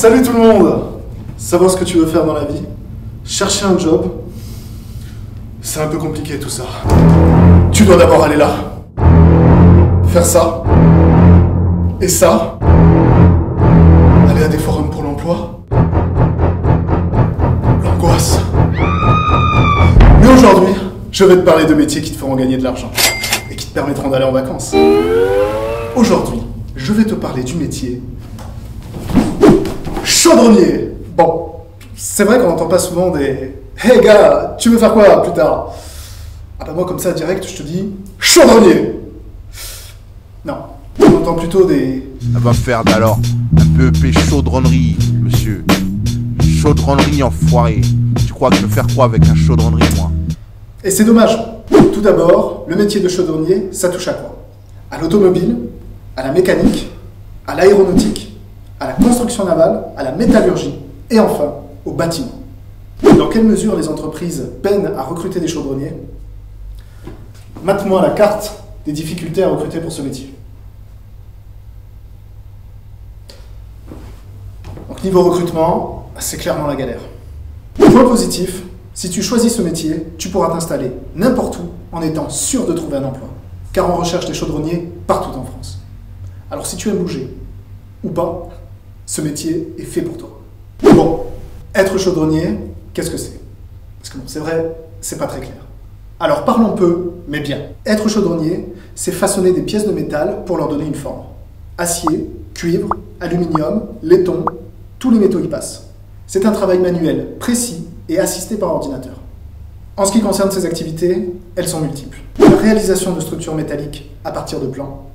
Salut tout le monde! Savoir ce que tu veux faire dans la vie, chercher un job, c'est un peu compliqué tout ça. Tu dois d'abord aller là, faire ça, et ça, aller à des forums pour l'emploi, l'angoisse. Mais aujourd'hui, je vais te parler de métiers qui te feront gagner de l'argent et qui te permettront d'aller en vacances. Aujourd'hui, je vais te parler du métier chaudronnier. Bon, c'est vrai qu'on n'entend pas souvent des « Hey gars, tu veux faire quoi plus tard ?» Ah bah moi comme ça direct je te dis « Chaudronnier !» Non, on entend plutôt des « Ça va faire d'alors un peu épais chaudronnerie, monsieur. Chaudronnerie enfoiré. Tu crois que je veux faire quoi avec un chaudronnerie, moi ?» Et c'est dommage. Tout d'abord, le métier de chaudronnier, ça touche à quoi? À l'automobile, à la mécanique, à l'aéronautique, à la construction navale, à la métallurgie et enfin au bâtiment. Dans quelle mesure les entreprises peinent à recruter des chaudronniers? Mate-moi la carte des difficultés à recruter pour ce métier. Donc niveau recrutement, c'est clairement la galère. Point positif, si tu choisis ce métier, tu pourras t'installer n'importe où en étant sûr de trouver un emploi. Car on recherche des chaudronniers partout en France. Alors si tu aimes bouger, ou pas, ce métier est fait pour toi. Bon, être chaudronnier, qu'est-ce que c'est? Parce que bon, c'est vrai, c'est pas très clair. Alors parlons peu, mais bien. Être chaudronnier, c'est façonner des pièces de métal pour leur donner une forme. Acier, cuivre, aluminium, laiton, tous les métaux y passent. C'est un travail manuel, précis et assisté par ordinateur. En ce qui concerne ces activités, elles sont multiples. La réalisation de structures métalliques à partir de plans,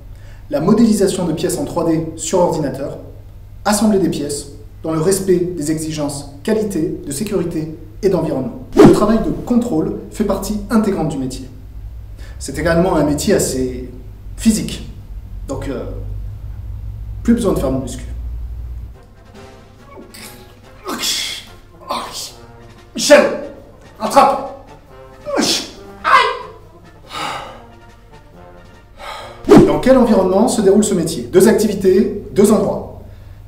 la modélisation de pièces en 3D sur ordinateur, assembler des pièces dans le respect des exigences qualité, de sécurité et d'environnement. Le travail de contrôle fait partie intégrante du métier. C'est également un métier assez physique, donc plus besoin de faire de muscu. Michel, attrape! Dans quel environnement se déroule ce métier? Deux activités, deux endroits.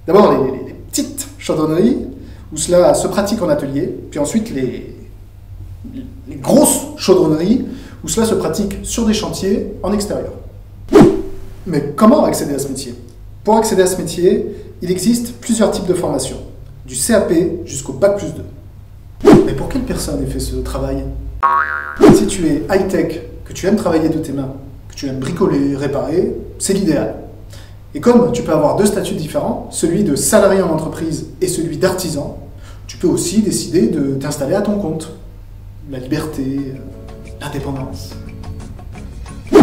D'abord les petites chaudronneries, où cela se pratique en atelier, puis ensuite les grosses chaudronneries, où cela se pratique sur des chantiers en extérieur. Mais comment accéder à ce métier? Pour accéder à ce métier, il existe plusieurs types de formations, du CAP jusqu'au Bac+2. Mais pour quelle personne est fait ce travail? Si tu es high-tech, que tu aimes travailler de tes mains, que tu aimes bricoler, réparer, c'est l'idéal. Et comme tu peux avoir deux statuts différents, celui de salarié en entreprise et celui d'artisan, tu peux aussi décider de t'installer à ton compte. La liberté, l'indépendance.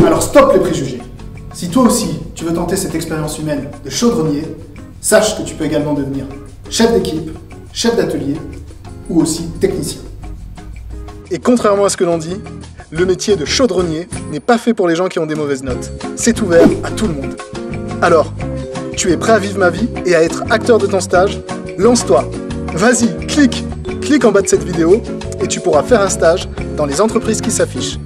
Alors stop les préjugés. Si toi aussi tu veux tenter cette expérience humaine de chaudronnier, sache que tu peux également devenir chef d'équipe, chef d'atelier ou aussi technicien. Et contrairement à ce que l'on dit, le métier de chaudronnier n'est pas fait pour les gens qui ont des mauvaises notes. C'est ouvert à tout le monde. Alors, tu es prêt à vivre ma vie et à être acteur de ton stage? Lance-toi! Vas-y, clique en bas de cette vidéo et tu pourras faire un stage dans les entreprises qui s'affichent.